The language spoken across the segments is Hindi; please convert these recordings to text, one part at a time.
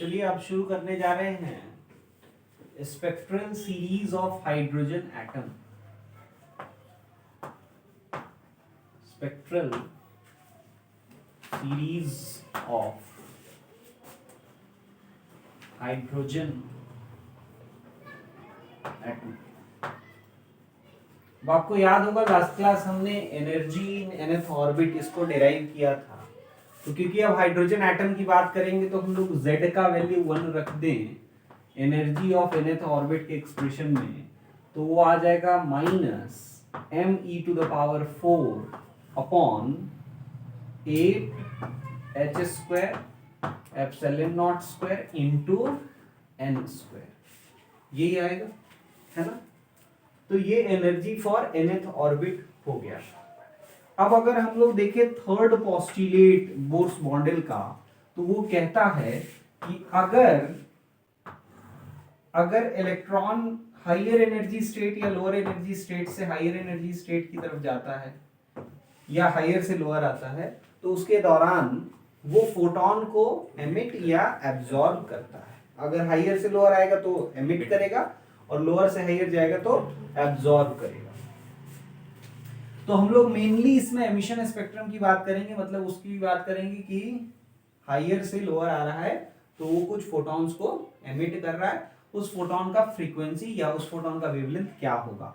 चलिए अब शुरू करने जा रहे हैं spectral series of hydrogen atom. Spectral series of hydrogen atom. अब आपको याद होगा लास्ट क्लास हमने एनर्जी इन nth ऑर्बिट इसको डिराइव किया था। तो क्योंकि अब हाइड्रोजन एटम की बात करेंगे तो हम लोग Z का वैल्यू 1 रख दें एनर्जी ऑफ nth ऑर्बिट के एक्सप्रेशन में, तो वो आ जाएगा minus me⁴ upon 8h²ε0² into n², यही आएगा, है ना। तो ये एनर्जी फॉर nth ऑर्बिट हो गया। अब अगर हम लोग देखें थर्ड पोस्टुलेट बोर्स मॉडल का, तो वो कहता है कि अगर इलेक्ट्रॉन हायर एनर्जी स्टेट या लोअर एनर्जी स्टेट से हायर एनर्जी स्टेट की तरफ जाता है या हायर से लोअर आता है, तो उसके दौरान वो फोटोन को एमिट या एब्जॉर्ब करता है। अगर हायर से लोअर आएगा तो एमिट करेगा और लोअर से हायर जाएगा तो एब्जॉर्ब करेगा। तो हम लोग मेनली इसमें एमिशन स्पेक्ट्रम की बात करेंगे, मतलब उसकी भी बात करेंगे कि हायर से लोअर आ रहा है तो वो कुछ फोटॉन्स को एमिट कर रहा है, उस फोटोन का फ्रीक्वेंसी या उस फोटोन का वेवलेंथ क्या होगा।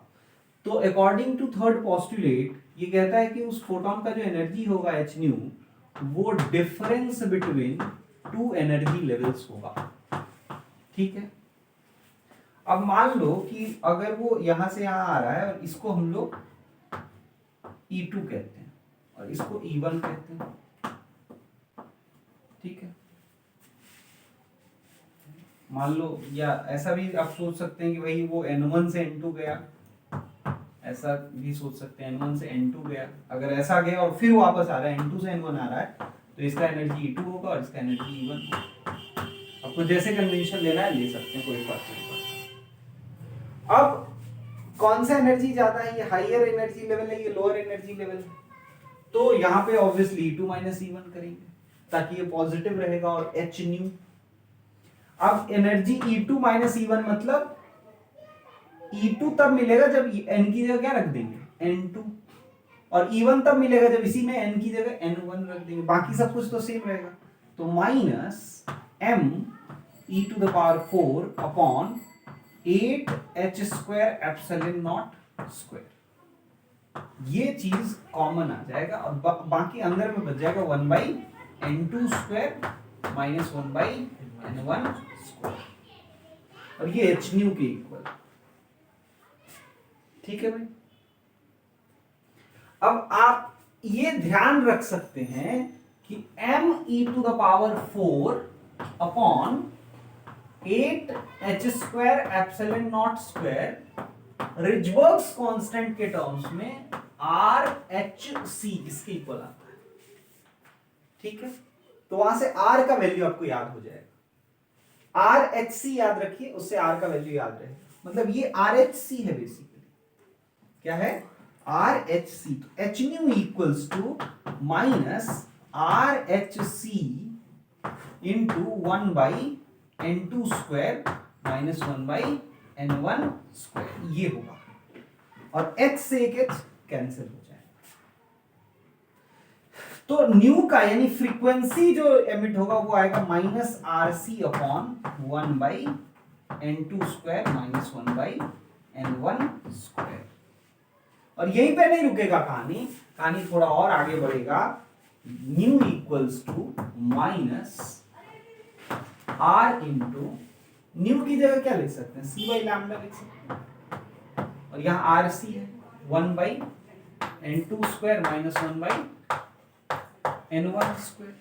तो अकॉर्डिंग टू थर्ड पोस्टुलेट ये कहता है कि उस फोटोन का जो एनर्जी होगा h न्यू, वो difference between two energy levels होगा। ठीक है। अब मान लो कि अगर वो यहां से यहां आ रहा है और इसको हम लोग E2 कहते हैं और इसको E1 कहते हैं, ठीक है। मान लो, या ऐसा भी आप सोच सकते हैं कि भाई वो N1 से N2 गया, ऐसा भी सोच सकते हैं N1 से N2 गया। अगर ऐसा गया और फिर वापस आ रहा है, N2 से N1 आ रहा है, तो इसका एनर्जी E2 होगा और इसका एनर्जी E1 होगा। आपको जैसे कन्वेंशन लेना है ले सकते हैं, कोई फर्क नहीं पड़ता। अब कौन सा एनर्जी ज्यादा है, ये हायर एनर्जी लेवल है, ये लोअर एनर्जी लेवल है, तो यहाँ पे ऑब्वियसली E2 माइनस E1 करेंगे ताकि ये पॉजिटिव रहेगा और h न्यू। अब एनर्जी E2 माइनस E1 मतलब E2 तब मिलेगा जब n की जगह क्या रख देंगे N2, और E1 तब मिलेगा जब इसी में n की जगह N1 रख देंगे, बाकी सब कुछ तो सेम रहेगा। तो माइनस me⁴ अपॉन 8h²ε0², ये चीज कॉमन आ जाएगा और बाकी अंदर में बच जाएगा 1/n2² माइनस 1/n1², और ये h न्यू के इक्वल। ठीक है भाई। अब आप ये ध्यान रख सकते हैं कि me⁴ अपॉन 8h²ε0² रिजबर्ग्स कांस्टेंट के टर्म्स में RHc इसके इक्वल आता है। ठीक है। तो वहां से R का वैल्यू आपको याद हो जाएगा, RHc याद रखिए, उससे R का वैल्यू याद रहे, मतलब ये RHc है बेसिकली। क्या है? RHc। तो h nu equals to minus RHc into 1/n2² minus 1/n1², ये होगा, और h से एक h कैंसिल हो जाएगा। तो न्यू का यानी फ्रीक्वेंसी जो एमिट होगा वो आएगा minus RC upon 1/n2² minus 1/n1²। और यहीं पे नहीं रुकेगा कहानी थोड़ा और आगे बढ़ेगा। Nu equals to minus R into nu की जगह क्या लिख सकते हैं, c/λ लिख सकते हैं, और यहां RC है 1/n2² माइनस 1/n1²,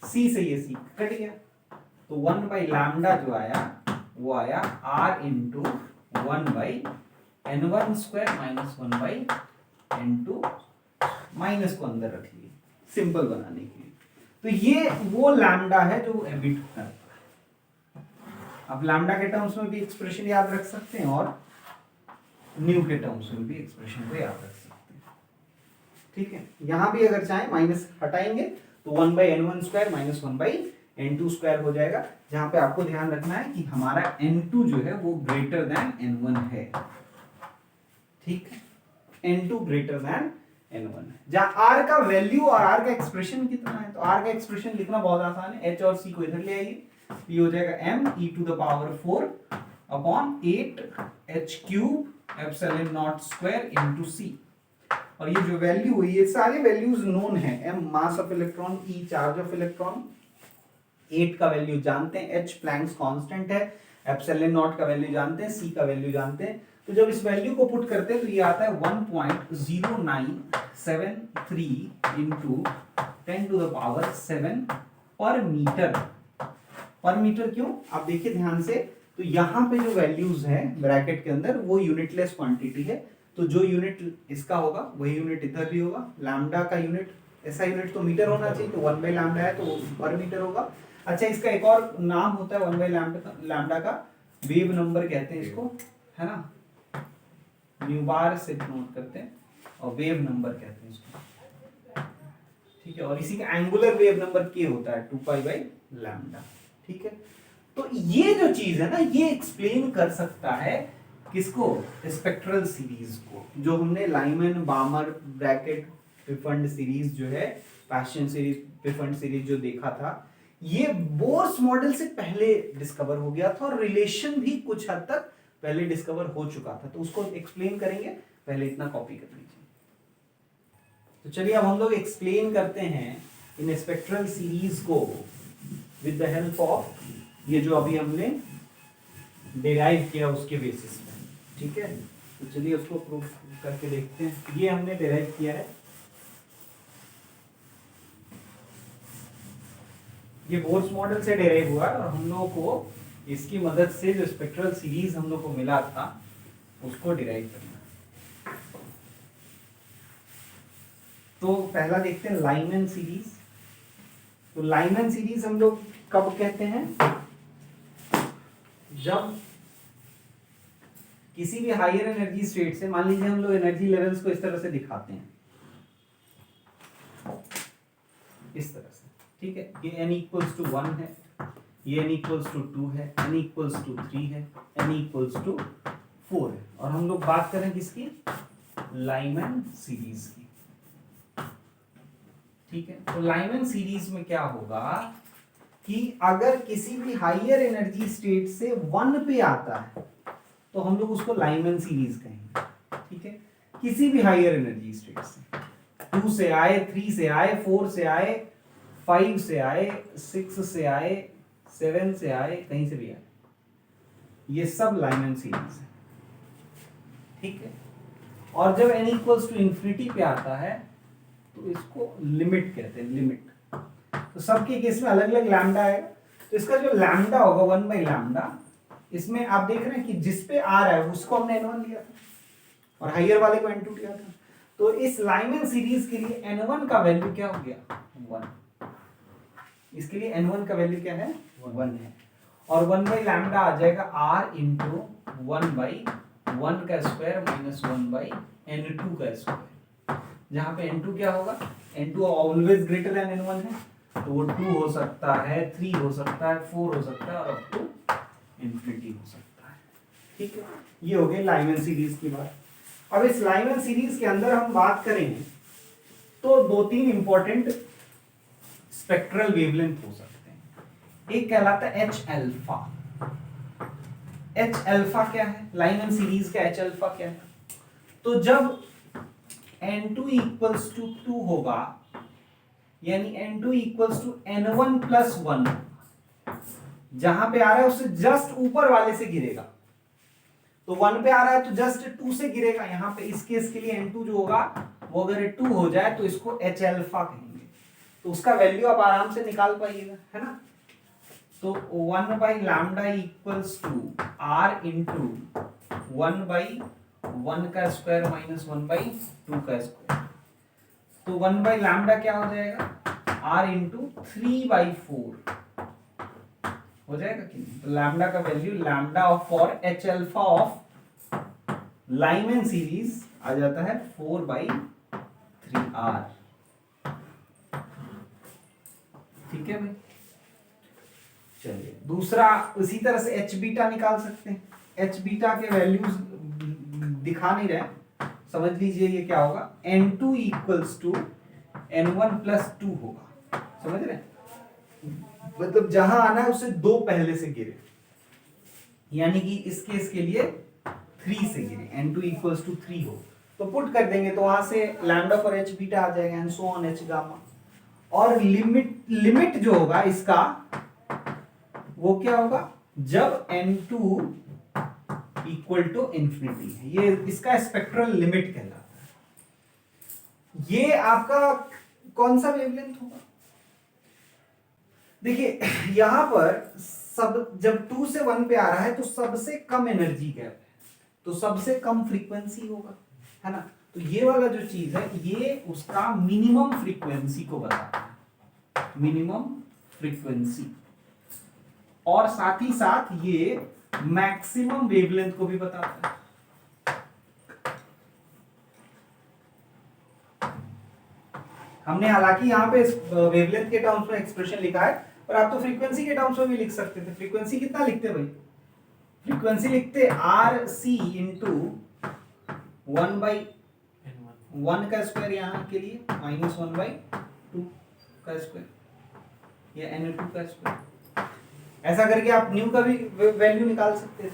c से ये c कट गया, तो 1/λ जो आया वो आया R into 1/n1² minus 1/n2, minus को अंदर रख लिए सिंपल बनाने के लिए। तो ये वो लैम्डा है जो एमिट करता है। आप लैम्डा के टर्म्स में भी एक्सप्रेशन याद रख सकते हैं और न्यू के टर्म्स में भी एक्सप्रेशन को याद रख सकते हैं। ठीक है। यहां भी अगर चाहे माइनस हटाएंगे तो 1/n1² माइनस N2 स्क्वायर हो जाएगा, जहां पे आपको ध्यान रखना है कि हमारा N2 जो है वो ग्रेटर देन N1 है, ठीक है, N2 ग्रेटर देन N1 है। जहां R का वैल्यू और R का एक्सप्रेशन कितना है, तो R का एक्सप्रेशन लिखना बहुत आसान है, H और C को इधर ले आइए, ये हो जाएगा m e to the power 4 upon 8 h cube epsilon not square into c। और ये जो वैल्यू हुई, ये सारे वैल्यूज नोन है, m mass of electron, e charge of electron, 8 का वैल्यू जानते हैं, h प्लैंक्स कांस्टेंट है, एप्सिलॉन नॉट का वैल्यू जानते हैं, c का वैल्यू जानते हैं। तो जब इस वैल्यू को पुट करते हैं तो ये आता है 1.0973 इंटू 10 टू द पावर 7 पर मीटर। पर मीटर क्यों, आप देखिए ध्यान से, तो यहाँ पे जो वैल्यूज है ब्रैकेट के अंदर वो यूनिटलेस क्वांटिटी है, तो जो यूनिट इसका होगा वही यूनिट इधर भी होगा। लैम्डा का यूनिट, ऐसा यूनिट तो मीटर होना चाहिए, तो 1 बाई लैम्डा है तो वो पर मीटर होगा। अच्छा, इसका एक और नाम होता है 1 बाई लैम्डा का, वेव नंबर कहते हैं इसको, है ना, न्यू बार से नोट करते हैं, और वेव नंबर कहते हैं इसको, ठीक है। और इसी का एंगुलर वेव नंबर के होता है 2 पाई बाई लैम्डा, ठीक है। तो ये जो चीज है ना, ये एक्सप्लेन कर सकता है किसको, स्पेक्ट्रल सीरीज को, जो हमने लाइमन, बामर, ब्रैकेट, पिफंड सीरीज जो है, पैशन सीरीज, पिफंड सीरीज जो देखा था, ये बोर्स मॉडल से पहले डिस्कवर हो गया था, और रिलेशन भी कुछ हद तक पहले डिस्कवर हो चुका था, तो उसको एक्सप्लेन करेंगे, पहले इतना कॉपी कर लीजिए। तो चलिए अब हम लोग एक्सप्लेन करते हैं इन स्पेक्ट्रल सीरीज को विद द हेल्प ऑफ ये जो अभी हमने डिराइव किया उसके बेसिस पे, ठीक है। तो चलिए उसको प्रूव करके देखते हैं। ये हमने डिराइव किया है, ये बोर्स मॉडल से डिराइव हुआ, और हम लोगों को इसकी मदद से जो स्पेक्ट्रल सीरीज हम लोग को मिला था उसको डिराइव करना। तो पहला देखते हैं लाइमन सीरीज। तो लाइमन सीरीज हम लोग कब कहते हैं, जब किसी भी हायर एनर्जी स्टेट से, मान लीजिए हम लोग एनर्जी लेवल्स को इस तरह से दिखाते हैं, इस तरह से, ठीक है। ये n इक्वल्स टू 1 है, ये n इक्वल्स टू 2 है, n इक्वल्स टू 3 है, n इक्वल्स टू 4 है, और हम लोग बात करें किसकी, लाइमन सीरीज की, ठीक है। तो लाइमन सीरीज में क्या होगा कि अगर किसी भी हायर एनर्जी स्टेट से 1 पे आता है तो हम लोग उसको लाइमन सीरीज कहेंगे, ठीक है। किसी भी हायर एनर्जी स्टेट से 2 से आए, 3 से आए, 4 से आए, 5 से आए, 6 से आए, 7 से आए, कहीं से भी आए, ये सब लाइमन सीरीज है, ठीक है। और जब n इक्वल्स टू इन्फिनिटी पे आता है तो इसको लिमिट कहते हैं, लिमिट। तो सबके केस में अलग अलग लैम्डा आएगा, तो इसका जो लैम्डा होगा 1 बाई लैम्डा, इसमें आप देख रहे हैं कि जिस पे आ रहा है उसको हमने n1 लिया था और हाइयर वाले को n2 लिया था। तो इस लाइमन सीरीज के लिए n1 का वैल्यू क्या हो गया, 1। इसके लिए n1 का वैल्यू क्या है, 1 है, और 1 बाई लैम्डा आ जाएगा r इंटू 1 बाई 1 का स्क्वायर माइनस 1 बाई n2 का स्क्वायर, जहां पे n2 क्या होगा, n2 always greater than n1 है, तो वो 2 हो सकता है, 3 हो सकता है, 4 हो सकता है, और अप टू इंफिनिटी हो सकता है, ठीक है। ये हो गई लाइमन सीरीज की बात। अब इस लाइमन सीरीज के अंदर हम बात करें तो 2-3 इंपॉर्टेंट स्पेक्ट्रल वेवलेंथ हो सकते हैं। एक कहलाता है एच अल्फा। एच अल्फा क्या है, लाइमन सीरीज का एच अल्फा क्या है, तो जब n2 इक्वल्स टू 2 होगा, यानी n2 equals to n1 plus 1, जहां पे आ रहा है उससे जस्ट ऊपर वाले से गिरेगा, तो 1 पे आ रहा है तो जस्ट 2 से गिरेगा। यहां पे इस केस के लिए n2 जो होगा वो अगर 2 हो जाए तो इसको h अल्फा कहेंगे, तो उसका वैल्यू आप आराम से निकाल पाइएगा, है ना। तो 1 by lambda equals to r into 1 by 1 का स्क्वायर माइनस 1 बाई 2 का स्क्वायर, तो 1 बाई लैम्डा क्या हो जाएगा, r इंटू 3 बाई 4 हो जाएगा कि नहीं। तो लैम्डा का value, lambda of for H alpha of Lyman series आ जाता है 4 बाई 3r, ठीक है भाई। चलिए दूसरा उसी तरह से एच बीटा निकाल सकते हैं। एच बीटा के वैल्यूज दिखा नहीं रहे, समझ लीजिए ये क्या होगा, N2 equals to N1 plus 2 होगा, समझ रहे हैं, मतलब जहां आना है उसे 2 पहले से गिरे, यानी कि इस केस के लिए 3 से गिरे, N2 इक्वल्स टू 3 हो तो पुट कर देंगे तो वहां से लैम्डा फॉर एच बीटा आ जाएगा and so on H gamma. और लिमिट जो होगा इसका वो क्या होगा, जब N2 इक्वल टू इंफिनिटी है, ये इसका स्पेक्ट्रल लिमिट कहलाता है। ये आपका कौन सा वेवलेंथ होगा, देखिए यहां पर सब जब 2 से 1 पे आ रहा है तो सबसे कम एनर्जी गैप है, तो सबसे कम फ्रीक्वेंसी होगा, है ना। तो ये वाला जो चीज है ये उसका मिनिमम फ्रीक्वेंसी को बताता है, मिनिमम फ्रीक्वेंसी, और साथ ही साथ ये मैक्सिमम वेवलेंथ को भी बताता है। हमने हालांकि यहां पे वेवलेंथ के टर्म्स में एक्सप्रेशन लिखा है, पर आप तो फ्रीक्वेंसी के टर्म्स में भी लिख सकते थे। फ्रीक्वेंसी कितना लिखते भाई, फ्रीक्वेंसी लिखते आर सी इंटू 1/1 का स्क्वायर यहाँ के लिए माइनस 1/2 का स्क्वायर या N2 का स्क्वायर, ऐसा करके आप न्यू का भी वैल्यू निकाल सकते थे।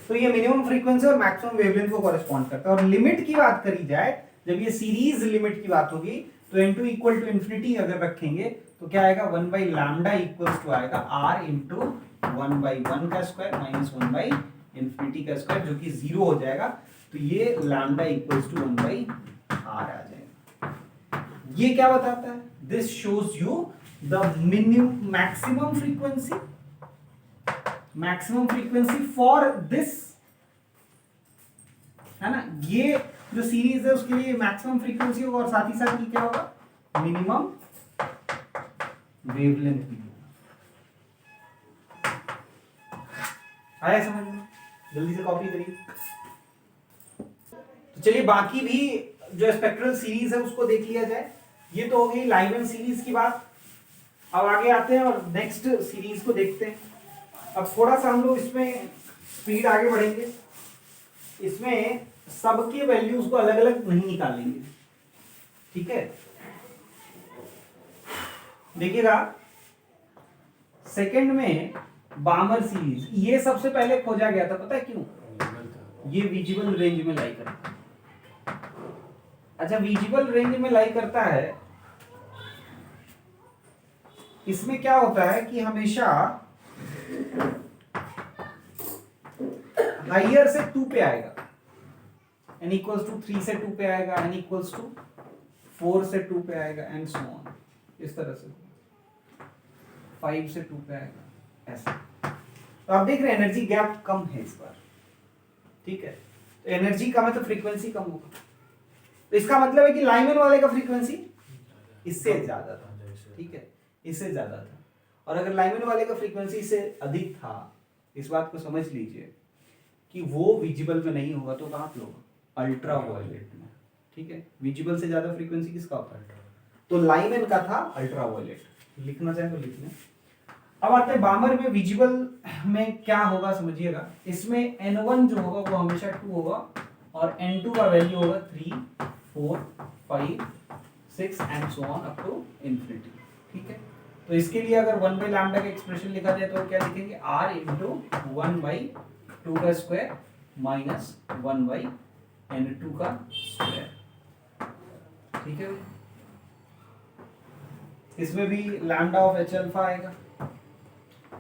तो ये मिनिमम फ्रीक्वेंसी और मैक्सिमम वेवलेंथ को कॉरेस्पॉन्ड करता है। और लिमिट की बात करी जाए, जब ये सीरीज लिमिट की बात होगी तो N2 इक्वल टू इंफिनिटी अगर रखेंगे तो क्या आएगा, 1/λ इक्वल्स टू आएगा R इंटू 1/1 का स्क्वायर माइनस 1/इंफिनिटी का स्क्वायर, जो कि 0 हो जाएगा। तो ये लैम्डा इक्वल्स टू 1/r आ जाएगा। ये क्या बताता है, this shows you the minimum maximum frequency for this, है ना। ये जो सीरीज है उसके लिए मैक्सिमम फ्रीक्वेंसी होगा और साथ ही साथ ये क्या होगा, मिनिमम वेवलेंथ भी होगा। आया समझ में, जल्दी से कॉपी करिए। तो चलिए बाकी भी जो स्पेक्ट्रल सीरीज है उसको देख लिया जाए। ये तो हो गई लाइमन सीरीज की बात। अब आगे आते हैं और नेक्स्ट सीरीज को देखते हैं। अब थोड़ा सा हम लोग इसमें स्पीड आगे बढ़ेंगे, इसमें सबके वैल्यूज को अलग अलग नहीं निकालेंगे, ठीक है। देखिएगा सेकंड में बामर सीरीज, ये सबसे पहले खोजा गया था, पता है क्यों, ये विजिबल रेंज में लाई करता है। अच्छा, विजिबल रेंज में लाई करता है, इसमें क्या होता है कि हमेशा हाइयर से 2 पे आएगा, n इक्वल्स टू 3 से 2 पे आएगा, n इक्वल्स टू 4 से 2 पे आएगा एंड सो ऑन, इस तरह से 5 से 2 पे आएगा, ऐसा। तो आप देख रहे हैं एनर्जी गैप कम है इस बार, ठीक है। तो एनर्जी कम है तो फ्रीक्वेंसी कम होगा, तो इसका मतलब है कि लाइमन वाले का फ्रीक्वेंसी इससे ज्यादा था, ठीक है, इससे ज्यादा था। और अगर लाइमन वाले का फ्रीक्वेंसी से अधिक था, इस बात को समझ लीजिए कि वो विजिबल में नहीं होगा, तो कहां पे होगा, अल्ट्रा वायलेट में, ठीक है। विजिबल से ज्यादा फ्रीक्वेंसी किसका होता है, तो लाइमन का था अल्ट्रा वायलेट, लिखना चाहे तो लिख लें। अब आते हैं बामर में। विजिबल में क्या होगा समझिएगा, इसमें N1 जो होगा वो हमेशा 2 होगा और N2 का वैल्यू होगा 3, 4, 5, 6 and so on up to infinity, ठीक है। तो इसके लिए अगर 1/λ का एक्सप्रेशन लिखा जाए तो क्या लिखेंगे, R इंटू 1/2 का स्क्वायर माइनस 1/N2 का स्क्वायर, ठीक है। इसमें भी लैम्डा ऑफ एच अल्फा आएगा,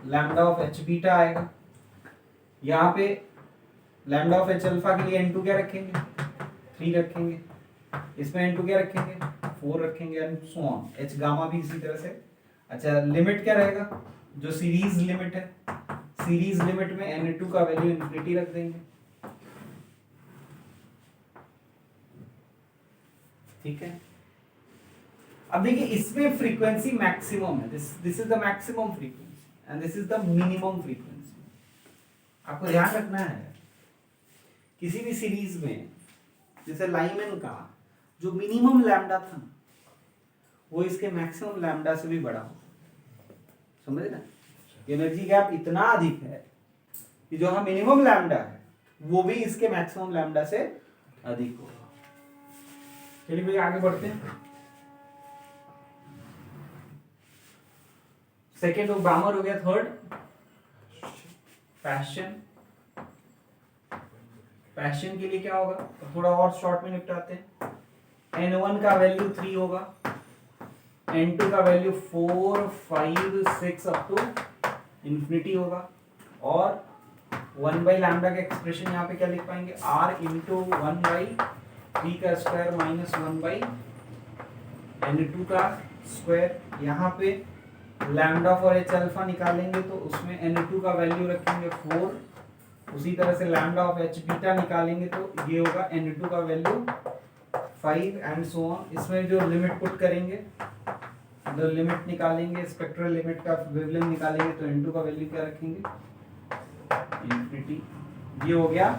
लैम्डा ऑफ एच बीटा आएगा। यहाँ पे लैम्डा ऑफ एच अल्फा के लिए N2 क्या रखेंगे, 3 रखेंगे, इसमें N2 क्या रखेंगे, 4 रखेंगे and so on. H gamma भी इसी तरह से। अच्छा, लिमिट क्या रहेगा, जो सीरीज लिमिट है, सीरीज लिमिट में N2 का वैल्यू इंफिनिटी रख देंगे, ठीक है। अब देखिए इसमें फ्रीक्वेंसी मैक्सिमम है, this is the maximum frequency and this is the minimum frequency. आपको ध्यान रखना है किसी भी सीरीज में, जैसे लाइमन का जो मिनिमम लैम्डा था वो इसके मैक्सिमम लैम्डा से भी बड़ा हो, समझ ना। एनर्जी गैप इतना अधिक है कि जो हाँ मिनिमम लैम्डा है वो भी इसके मैक्सिमम लैम्डा से अधिक होगा। चलिए भैया आगे बढ़ते हैं। सेकेंड ओबामर हो गया। Third passion. पैशन के लिए क्या होगा, तो थोड़ा और शॉर्ट में निपटाते हैं। n1 का वैल्यू 3 होगा, n2 का वैल्यू 4 5 6 अप टू इंफिनिटी होगा, और 1 बाई लैम्डा का एक्सप्रेशन यहाँ पे क्या लिख पाएंगे, r इंटू 1 बाई 3 का स्क्वायर माइनस 1 बाई n2 का स्क्वायर। यहाँ पे लैम्डा फॉर एच अल्फा निकालेंगे तो उसमें n2 का वैल्यू रखेंगे 4, उसी तरह से लैम्डा ऑफ एच बीटा निकालेंगे तो ये होगा n2 का वैल्यू 5 एंड सो ऑन। इसमें जो लिमिट पुट करेंगे, जो लिमिट निकालेंगे, स्पेक्ट्रल लिमिट का वेवलेंथ निकालेंगे तो n2 का वैल्यू क्या रखेंगे, इंफिनिटी। ये हो गया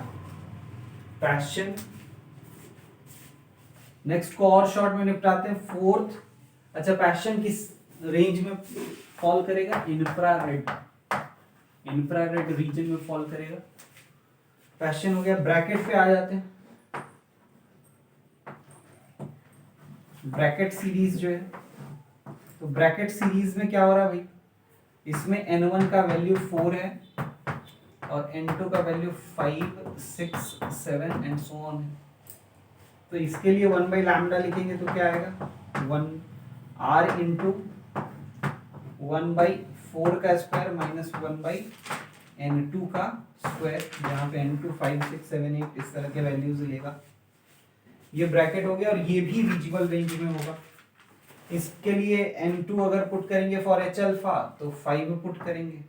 पैशन। नेक्स्ट को और शॉर्ट में निपटाते हैं। फोर्थ, अच्छा पैशन किस रेंज में फॉल करेगा, इंफ्रारेड, इंफ्रारेड रीजन में फॉल करेगा। पैशन हो गया। ब्रैकेट पे आ जाते हैं। ब्रैकेट सीरीज जो है, तो ब्रैकेट सीरीज में क्या हो रहा है भाई, इसमें n1 का वैल्यू 4 है और n2 का वैल्यू 5 6 7 एंड सो ऑन है। तो इसके लिए 1 बाई लैम्डा लिखेंगे तो क्या आएगा, 1 r इंटू 1 बाई 4 का स्क्वायर माइनस 1 बाई n2 का स्क्वायर, जहाँ पे n2 5 6 7 8 इस तरह के वैल्यूज लेगा। ये ब्रैकेट हो गया और ये भी विजिबल रेंज में होगा। इसके लिए n2 अगर पुट करेंगे फॉर h अल्फा तो 5 पुट करेंगे,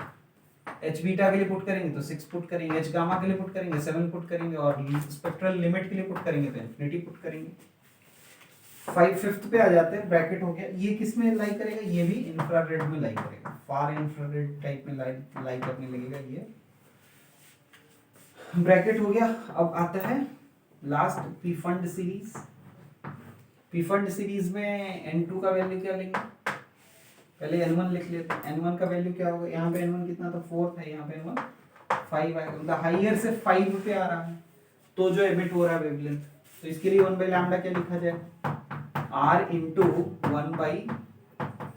h बीटा के लिए पुट करेंगे तो 6 पुट करेंगे, h गामा के लिए पुट करेंगे 7 पुट करेंगे, और स्पेक्ट्रल लिमिट के लिए पुट करेंगे तो इंफिनिटी पुट करेंगे। 5 फिफ्थ पे आ जाते हैं। ब्रैकेट हो गया। ये किस में लाई करेगा, ये भी इंफ्रारेड में लाई करेगा, फार इंफ्रारेड टाइप में लाई करने लगेगा ये। ब्रैकेट हो गया। अब आता है last P fund series. P fund series में n2 का वैल्यू क्या लेंगे, पहले n1 लिख लेते हैं। n1 का वैल्यू क्या होगा, यहाँ पे n1 कितना था 4 था, यहाँ पे n1 5 आएगा, मतलब हाइयर से 5 पे आ रहा है तो जो एमिट हो रहा है वेवलेंथ, तो इसके लिए 1 बाई लैम्डा क्या लिखा जाए, r इंटू 1 बाई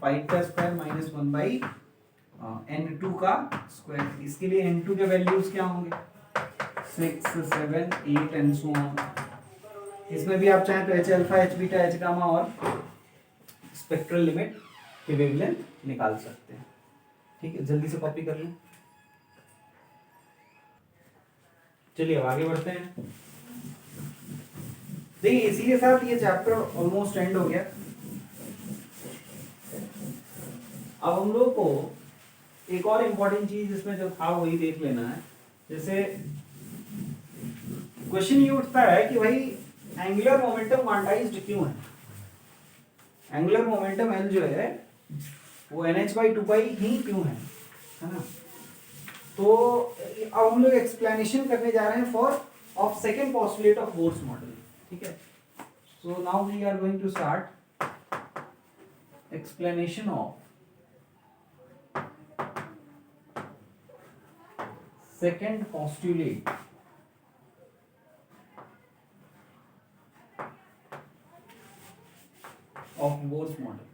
5 का स्क्वायर माइनस 1 बाई n2 का स्क्वायर। इसके लिए n2 के वैल्यूज क्या होंगे, 6 7 8 एंड सो ऑन। इसमें भी आप चाहें तो h alpha h beta h gamma और स्पेक्ट्रल लिमिट के वेवलेंथ निकाल सकते हैं। ठीक है, जल्दी से कॉपी कर लें। चलिए अब आगे बढ़ते हैं। देखिए इसी के साथ ये चैप्टर ऑलमोस्ट एंड हो गया। अब हम लोग को एक और इम्पोर्टेंट चीज इसमें जो था वही देख लेना है। जैसे क्वेश्चन ये उठता है कि भाई एंगुलर मोमेंटम क्वांटाइज्ड क्यों है, एंगुलर मोमेंटम L जो है वो NH/2π ही क्यों है ना। तो अब हम लोग एक्सप्लेनेशन करने जा रहे हैं for of second postulate of Bohr's model. ठीक है, so now we are going to start explanation of second postulate of Bohr's model.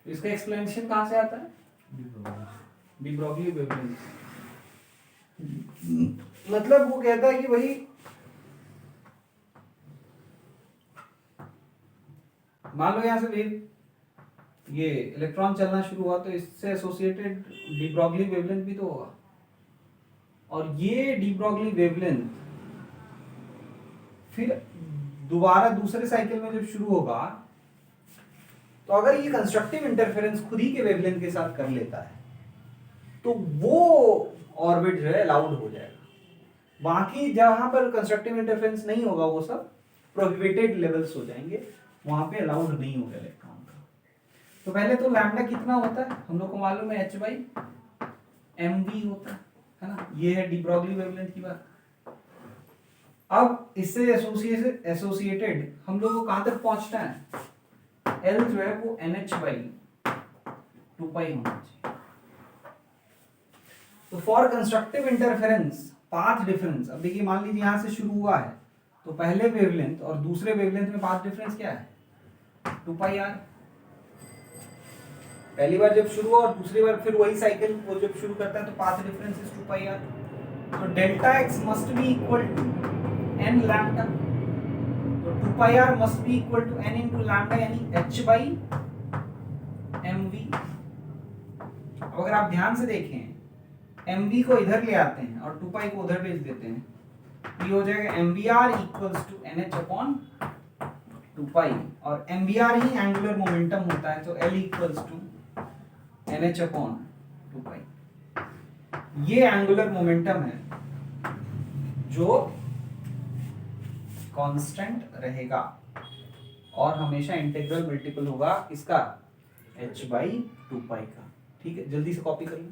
इसका एक्सप्लेनेशन कहां से आता है, डी ब्रॉगली वेवलेंथ। मतलब वो कहता है कि भाई मान लो यहां से वेव ये इलेक्ट्रॉन चलना शुरू हुआ तो इससे एसोसिएटेड डी ब्रॉगली वेवलेंथ भी तो होगा, और ये डी ब्रॉगली वेवलेंथ फिर दोबारा दूसरे साइकिल में जब शुरू होगा तो अगर ये कंस्ट्रक्टिव इंटरफेरेंस खुद ही के वेवलेंथ के साथ कर लेता है तो वो ऑर्बिट जो है अलाउड हो जाएगा। बाकी जहां पर कंस्ट्रक्टिव इंटरफेरेंस नहीं होगा वो सब प्रोहिबिटेड लेवल्स हो जाएंगे, वहां पे अलाउड नहीं होगा इलेक्ट्रॉन का। तो पहले तो लैम्डा कितना होता है हम लोग को मालूम है, h/mv होता है ना। ये है डी ब्रॉगली वेवलेंथ की बात। अब इससे एसोसिएटेड हम लोग को कहां तक पहुंचना है, L जो है वो NH/2π 2 पाई होना चाहिए। तो for constructive interference path difference, अब देखिए मान लीजिए यहां से शुरू हुआ है तो पहले वेवलेंथ और दूसरे वेवलेंथ में पाथ डिफरेंस क्या है, 2 पाई आर। पहली बार जब शुरू हुआ और दूसरी बार फिर वही साइकिल वो जब शुरू करता है तो path difference is 2 pi r. तो delta x must be equal to n lambda, तो 2 pi r must be equal to n into lambda यानी h बाई एम वी। अब अगर आप ध्यान से देखें एम वी को इधर ले आते हैं और 2 पाई को उधर भेज देते हैं, ये हो जाएगा M V R equals to N H upon 2 pi, और एम वी आर ही एंगुलर मोमेंटम होता है तो L equals to N H upon 2 pi. ये एंगुलर मोमेंटम है जो कांस्टेंट रहेगा और हमेशा इंटीग्रल मल्टीपल होगा इसका h बाई 2 पाई का। ठीक है, जल्दी से कॉपी कर लो।